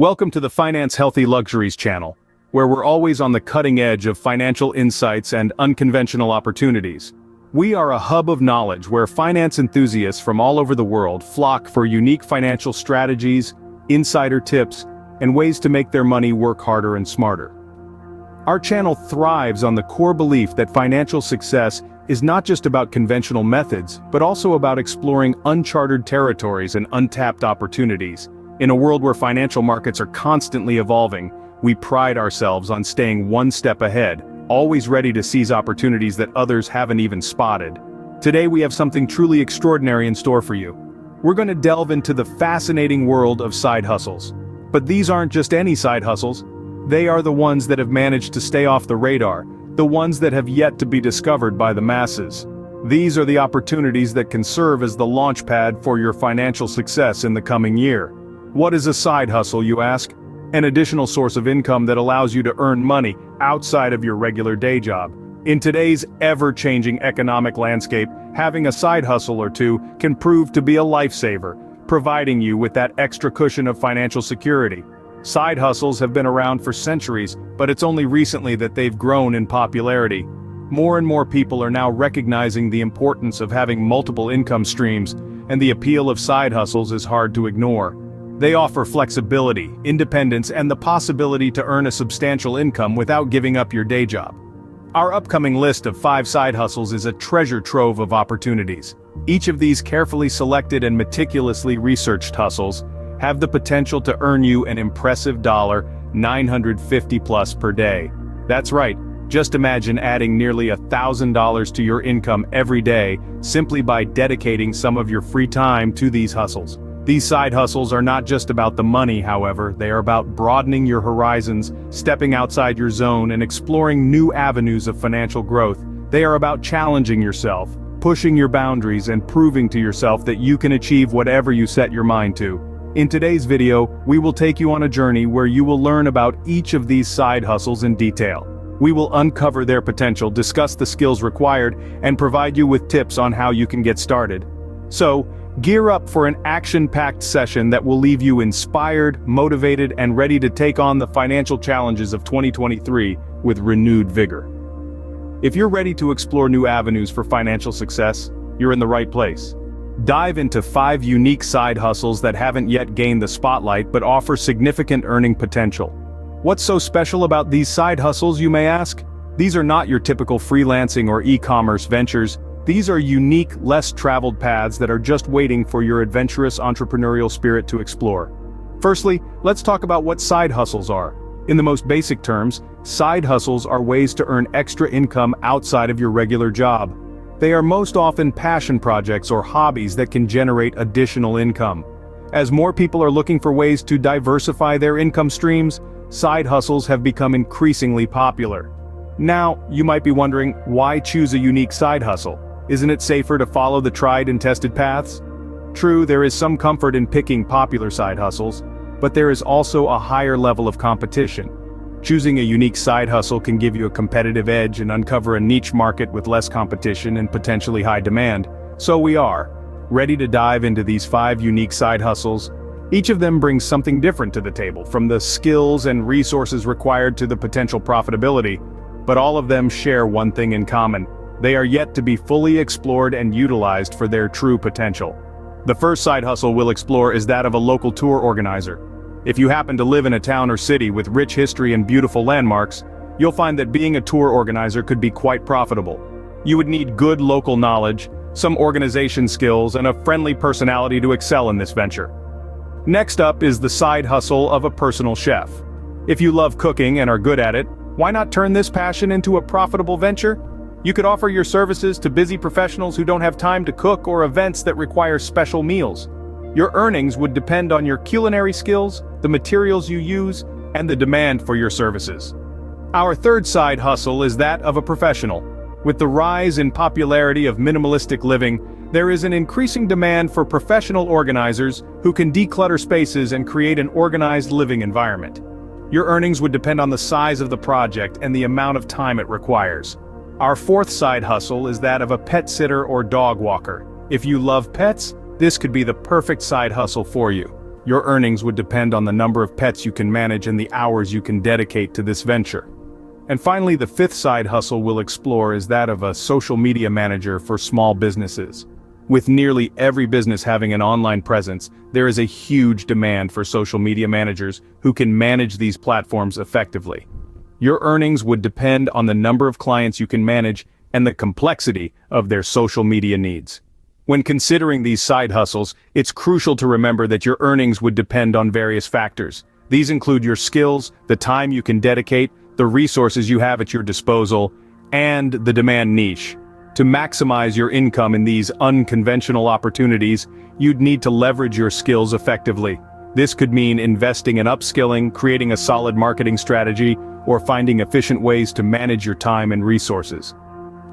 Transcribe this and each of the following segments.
Welcome to the Finance Healthy Luxuries channel, where we're always on the cutting edge of financial insights and unconventional opportunities. We are a hub of knowledge where finance enthusiasts from all over the world flock for unique financial strategies, insider tips, and ways to make their money work harder and smarter. Our channel thrives on the core belief that financial success is not just about conventional methods, but also about exploring uncharted territories and untapped opportunities. In a world where financial markets are constantly evolving, we pride ourselves on staying one step ahead, always ready to seize opportunities that others haven't even spotted. Today we have something truly extraordinary in store for you. We're going to delve into the fascinating world of side hustles. But these aren't just any side hustles. They are the ones that have managed to stay off the radar, the ones that have yet to be discovered by the masses. These are the opportunities that can serve as the launchpad for your financial success in the coming year. What is a side hustle, you ask? An additional source of income that allows you to earn money outside of your regular day job. In today's ever-changing economic landscape, having a side hustle or two can prove to be a lifesaver, providing you with that extra cushion of financial security. Side hustles have been around for centuries, but it's only recently that they've grown in popularity. More and more people are now recognizing the importance of having multiple income streams, and the appeal of side hustles is hard to ignore. They offer flexibility, independence, and the possibility to earn a substantial income without giving up your day job. Our upcoming list of 5 side hustles is a treasure trove of opportunities. Each of these carefully selected and meticulously researched hustles have the potential to earn you an impressive $950 plus per day. That's right, just imagine adding nearly $1,000 to your income every day simply by dedicating some of your free time to these hustles. These side hustles are not just about the money, however, they are about broadening your horizons, stepping outside your zone, and exploring new avenues of financial growth. They are about challenging yourself, pushing your boundaries, and proving to yourself that you can achieve whatever you set your mind to. In today's video, we will take you on a journey where you will learn about each of these side hustles in detail. We will uncover their potential, discuss the skills required, and provide you with tips on how you can get started. So, gear up for an action-packed session that will leave you inspired, motivated, and ready to take on the financial challenges of 2023 with renewed vigor. If you're ready to explore new avenues for financial success, you're in the right place. Dive into 5 unique side hustles that haven't yet gained the spotlight but offer significant earning potential. What's so special about these side hustles, you may ask? These are not your typical freelancing or e-commerce ventures. These are unique, less-traveled paths that are just waiting for your adventurous entrepreneurial spirit to explore. Firstly, let's talk about what side hustles are. In the most basic terms, side hustles are ways to earn extra income outside of your regular job. They are most often passion projects or hobbies that can generate additional income. As more people are looking for ways to diversify their income streams, side hustles have become increasingly popular. Now, you might be wondering, why choose a unique side hustle? Isn't it safer to follow the tried and tested paths? True, there is some comfort in picking popular side hustles, but there is also a higher level of competition. Choosing a unique side hustle can give you a competitive edge and uncover a niche market with less competition and potentially high demand. So we are ready to dive into these 5 unique side hustles. Each of them brings something different to the table, from the skills and resources required to the potential profitability, but all of them share one thing in common. They are yet to be fully explored and utilized for their true potential. The first side hustle we'll explore is that of a local tour organizer. If you happen to live in a town or city with rich history and beautiful landmarks, you'll find that being a tour organizer could be quite profitable. You would need good local knowledge, some organization skills, and a friendly personality to excel in this venture. Next up is the side hustle of a personal chef. If you love cooking and are good at it, why not turn this passion into a profitable venture? You could offer your services to busy professionals who don't have time to cook or events that require special meals. Your earnings would depend on your culinary skills, the materials you use, and the demand for your services. Our third side hustle is that of a professional. With the rise in popularity of minimalistic living, there is an increasing demand for professional organizers who can declutter spaces and create an organized living environment. Your earnings would depend on the size of the project and the amount of time it requires. Our fourth side hustle is that of a pet sitter or dog walker. If you love pets, this could be the perfect side hustle for you. Your earnings would depend on the number of pets you can manage and the hours you can dedicate to this venture. And finally, the fifth side hustle we'll explore is that of a social media manager for small businesses. With nearly every business having an online presence, there is a huge demand for social media managers who can manage these platforms effectively. Your earnings would depend on the number of clients you can manage and the complexity of their social media needs. When considering these side hustles, it's crucial to remember that your earnings would depend on various factors. These include your skills, the time you can dedicate, the resources you have at your disposal, and the demand niche. To maximize your income in these unconventional opportunities, you'd need to leverage your skills effectively. This could mean investing in upskilling, creating a solid marketing strategy, or finding efficient ways to manage your time and resources.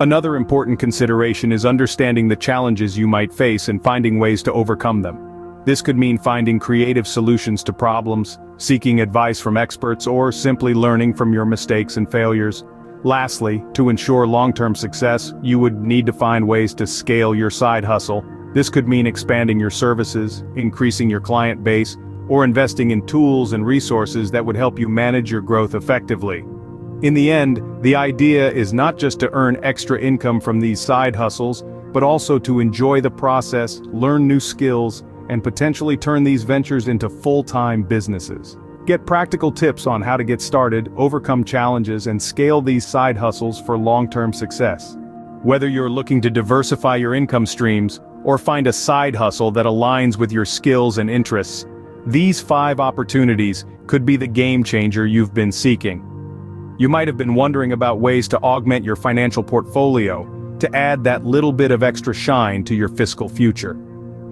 Another important consideration is understanding the challenges you might face and finding ways to overcome them. This could mean finding creative solutions to problems, seeking advice from experts, or simply learning from your mistakes and failures. Lastly, to ensure long-term success, you would need to find ways to scale your side hustle. This could mean expanding your services, increasing your client base, or investing in tools and resources that would help you manage your growth effectively. In the end, the idea is not just to earn extra income from these side hustles, but also to enjoy the process, learn new skills, and potentially turn these ventures into full-time businesses. Get practical tips on how to get started, overcome challenges, and scale these side hustles for long-term success. Whether you're looking to diversify your income streams, or find a side hustle that aligns with your skills and interests, these 5 opportunities could be the game changer you've been seeking. You might have been wondering about ways to augment your financial portfolio, to add that little bit of extra shine to your fiscal future.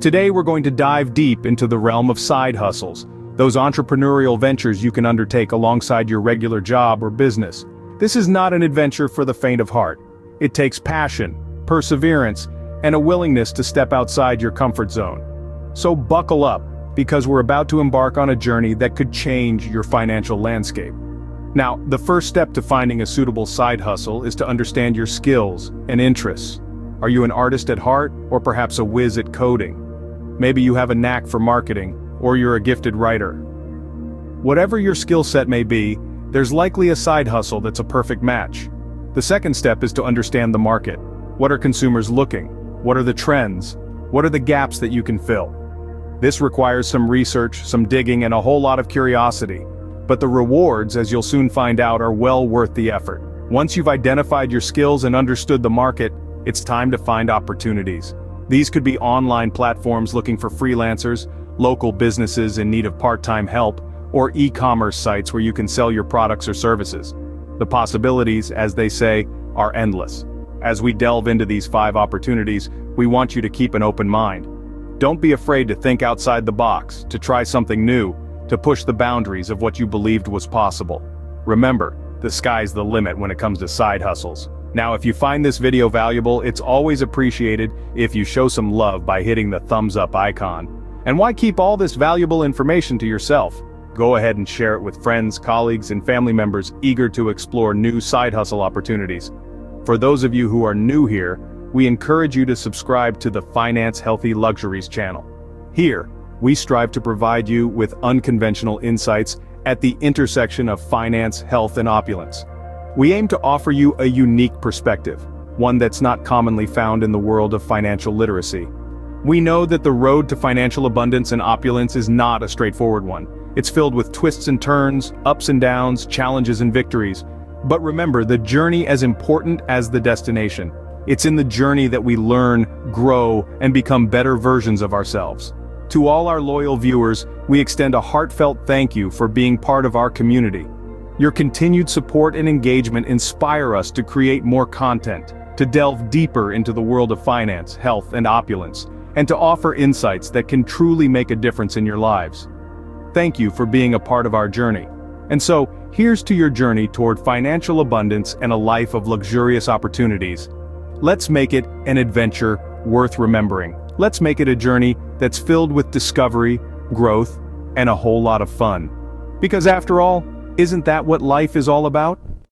Today we're going to dive deep into the realm of side hustles, those entrepreneurial ventures you can undertake alongside your regular job or business. This is not an adventure for the faint of heart. It takes passion, perseverance, and a willingness to step outside your comfort zone. So buckle up, because we're about to embark on a journey that could change your financial landscape. Now, the first step to finding a suitable side hustle is to understand your skills and interests. Are you an artist at heart, or perhaps a whiz at coding? Maybe you have a knack for marketing, or you're a gifted writer. Whatever your skill set may be, there's likely a side hustle that's a perfect match. The second step is to understand the market. What are consumers looking? What are the trends? What are the gaps that you can fill? This requires some research, some digging, and a whole lot of curiosity. But the rewards, as you'll soon find out, are well worth the effort. Once you've identified your skills and understood the market, it's time to find opportunities. These could be online platforms looking for freelancers, local businesses in need of part-time help, or e-commerce sites where you can sell your products or services. The possibilities, as they say, are endless. As we delve into these 5 opportunities, we want you to keep an open mind. Don't be afraid to think outside the box, to try something new, to push the boundaries of what you believed was possible. Remember, the sky's the limit when it comes to side hustles. Now, if you find this video valuable, it's always appreciated if you show some love by hitting the thumbs up icon. And why keep all this valuable information to yourself? Go ahead and share it with friends, colleagues, and family members eager to explore new side hustle opportunities. For those of you who are new here, we encourage you to subscribe to the Finance Healthy Luxuries channel. Here, we strive to provide you with unconventional insights at the intersection of finance, health, and opulence. We aim to offer you a unique perspective, one that's not commonly found in the world of financial literacy. We know that the road to financial abundance and opulence is not a straightforward one. It's filled with twists and turns, ups and downs, challenges and victories. But remember, the journey is as important as the destination. It's in the journey that we learn, grow, and become better versions of ourselves. To all our loyal viewers, we extend a heartfelt thank you for being part of our community. Your continued support and engagement inspire us to create more content, to delve deeper into the world of finance, health, and opulence, and to offer insights that can truly make a difference in your lives. Thank you for being a part of our journey. And so, here's to your journey toward financial abundance and a life of luxurious opportunities. Let's make it an adventure worth remembering. Let's make it a journey that's filled with discovery, growth, and a whole lot of fun. Because after all, isn't that what life is all about?